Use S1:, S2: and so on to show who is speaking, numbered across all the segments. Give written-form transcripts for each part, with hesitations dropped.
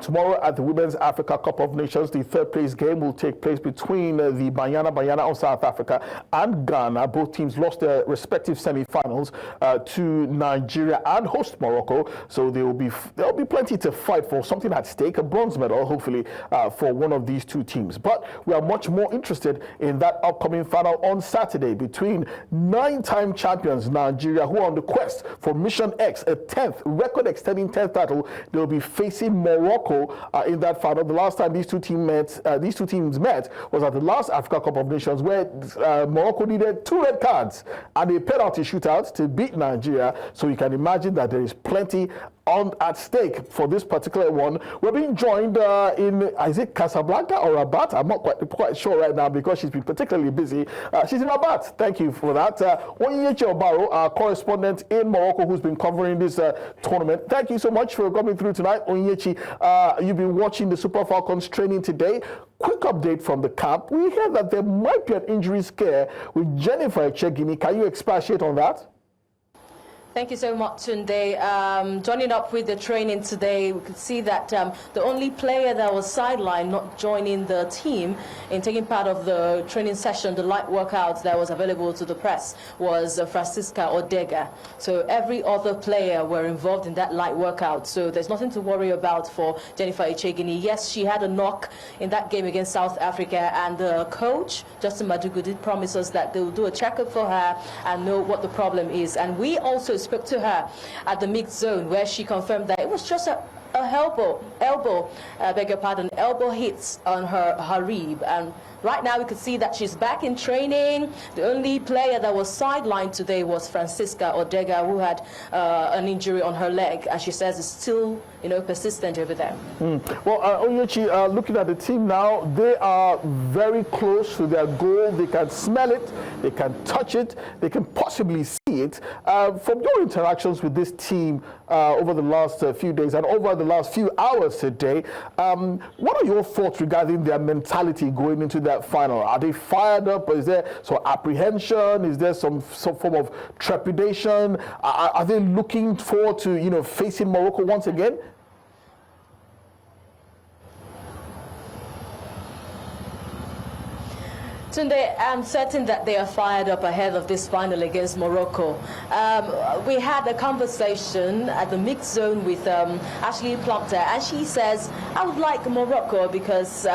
S1: tomorrow at the Women's Africa Cup of Nations, the third place game will take place between the Banyana of South Africa and Ghana. Both teams lost their respective semi-finals to Nigeria and host Morocco. So there'll be plenty to fight for, something at stake, a bronze medal, hopefully, for one of these two teams. But we are much more interested in that upcoming final on Saturday between 9-time champions Nigeria, who are on the quest for Mission X, a 10th record-extending 10th title. They'll be facing Morocco in that final. The last time these two teams met was at the last Africa Cup of Nations, where Morocco needed 2 red cards and a penalty shootout to beat Nigeria. So you can imagine that there is plenty at stake for this particular one. We're being joined is it Casablanca or Rabat? I'm not quite sure right now because she's been particularly busy. She's in Rabat. Thank you for that. Onyinyechi Obaroh, our correspondent in Morocco, who's been covering this tournament. Thank you so much for coming through tonight, Onyinyechi. You've been watching the Super Falcons training today. Quick update from the camp. We hear that there might be an injury scare with Jennifer Echegini. Can you expatiate on that?
S2: Thank you so much, Tunde. Joining up with the training today, we could see that the only player that was sidelined, not joining the team in taking part of the training session, the light workouts that was available to the press, was Francisca Odega. So every other player were involved in that light workout. So there's nothing to worry about for Jennifer Echegini. Yes, she had a knock in that game against South Africa, and the coach, Justin Madugu, did promise us that they will do a checkup for her and know what the problem is. And we also spoke to her at the mixed zone, where she confirmed that it was just a elbow hits on her rib. And right now we could see that she's back in training. The only player that was sidelined today was Francisca Odega, who had an injury on her leg, and she says it's still persistent over there.
S1: Well, Onyinyechi, looking at the team now, they are very close to their goal. They can smell it, they can touch it, they can possibly see it. From your interactions with this team over the last few days and over the last few hours today, what are your thoughts regarding their mentality going into that final? Are they fired up? Is there some apprehension? Is there some form of trepidation? Are they looking forward to facing Morocco once again?
S2: Tunde, I'm certain that they are fired up ahead of this final against Morocco. We had a conversation at the mixed zone with Ashley Plumpton, and she says, I would like Morocco because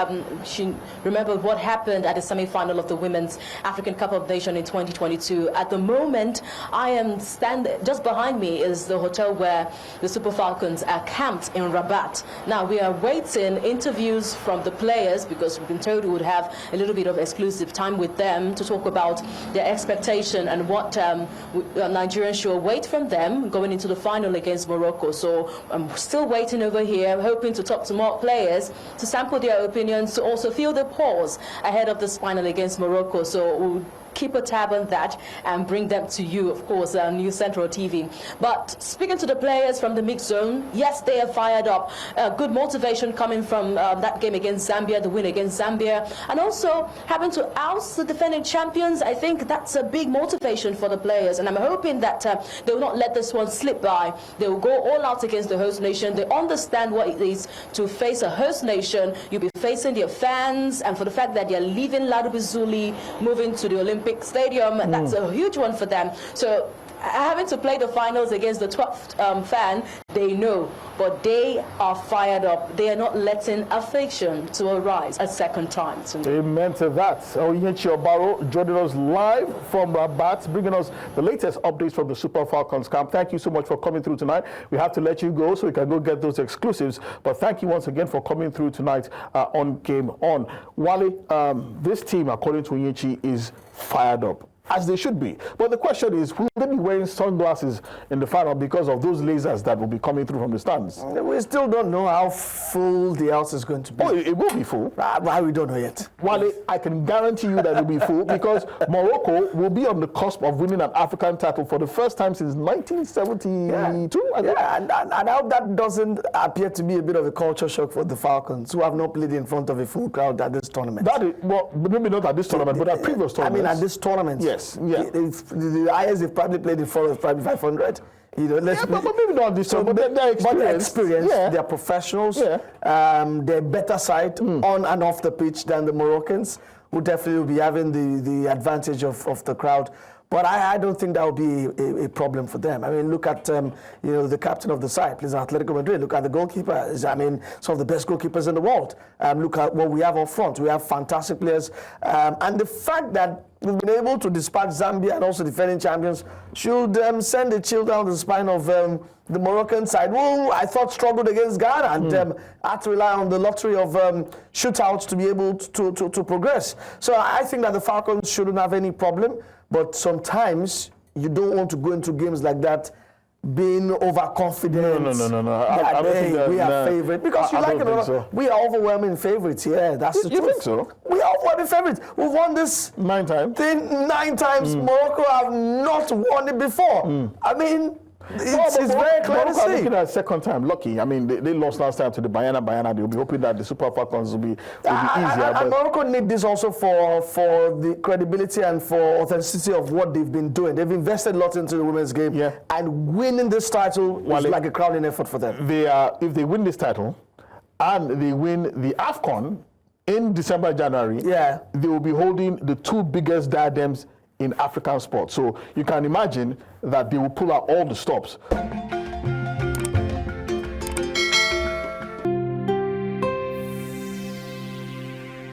S2: she remembered what happened at the semi-final of the Women's African Cup of Nations in 2022. At the moment, I am standing, just behind me is the hotel where the Super Falcons are camped in Rabat. Now, we are waiting interviews from the players because we've been told we would have a little bit of exclusive time with them to talk about their expectation and what Nigerians should wait from them going into the final against Morocco. So I'm still waiting over here, hoping to talk to more players to sample their opinions, to also feel the pause ahead of this final against Morocco. So we'll keep a tab on that and bring them to you, of course, on News Central TV. But speaking to the players from the mixed zone, yes, they are fired up. Good motivation coming from that game against Zambia, the win against Zambia, and also having to oust the defending champions. I think that's a big motivation for the players, and I'm hoping that they will not let this one slip by. They will go all out against the host nation. They understand what it is to face a host nation. You'll be facing their fans, and for the fact that they're leaving Ladubizuli, moving to the Olympic Stadium, that's a huge one for them. So having to play the finals against the 12th fan, they know, but they are fired up. They are not letting affliction to arise a second time.
S1: Amen to that. Onyinyechi Obaroh joining us live from Rabat, bringing us the latest updates from the Super Falcons camp. Thank you so much for coming through tonight. We have to let you go so we can go get those exclusives, but thank you once again for coming through tonight on Game On. Wale, this team, according to Onyinyechi, is fired up, as they should be. But the question is, will they be wearing sunglasses in the final because of those lasers that will be coming through from the stands?
S3: We still don't know how full the house is going to be.
S1: Oh, it will be full.
S3: We don't know yet.
S1: Wale, I can guarantee you that it will be full because Morocco will be on the cusp of winning an African title for the first time since 1972.
S3: And how that doesn't appear to be a bit of a culture shock for the Falcons, who have not played in front of a full crowd at this tournament.
S1: That is, well, maybe not at this tournament, but at previous tournaments.
S3: I mean, at this tournament.
S1: Yes, yeah.
S3: The highest they've probably played in front of probably 500. You know,
S1: but maybe not this one, but they're experienced. Yeah.
S3: They're professionals.
S1: Yeah.
S3: They're better side on and off the pitch than the Moroccans, who definitely will be having the advantage of the crowd. But I don't think that will be a problem for them. I mean, look at the captain of the side, plays at Atletico Madrid. Look at the goalkeepers. I mean, some of the best goalkeepers in the world. Look at what we have up front. We have fantastic players, and the fact that we've been able to dispatch Zambia and also defending champions should send a chill down the spine of the Moroccan side, who I thought struggled against Ghana and had to rely on the lottery of shootouts to be able to progress. So I think that the Falcons shouldn't have any problem. But sometimes you don't want to go into games like that being overconfident.
S1: No. I don't think that,
S3: we are favorite. Because we are overwhelming favorites here. That's the truth.
S1: You think so?
S3: We are overwhelming favorites. We've won this
S1: 9 times.
S3: 9 times. Morocco have not won it before. I mean, it's very clear to see.
S1: Looking at second time, lucky. I mean, they lost last time to the Bayana. They'll be hoping that the Super Falcons will be easier.
S3: And Morocco need this also for the credibility and for authenticity of what they've been doing. They've invested a lot into the women's game, and winning this title is like a crowning effort for them.
S1: If they win this title and they win the WAFCON in December, January, they will be holding the 2 biggest diadems in African sport. So you can imagine that they will pull out all the stops.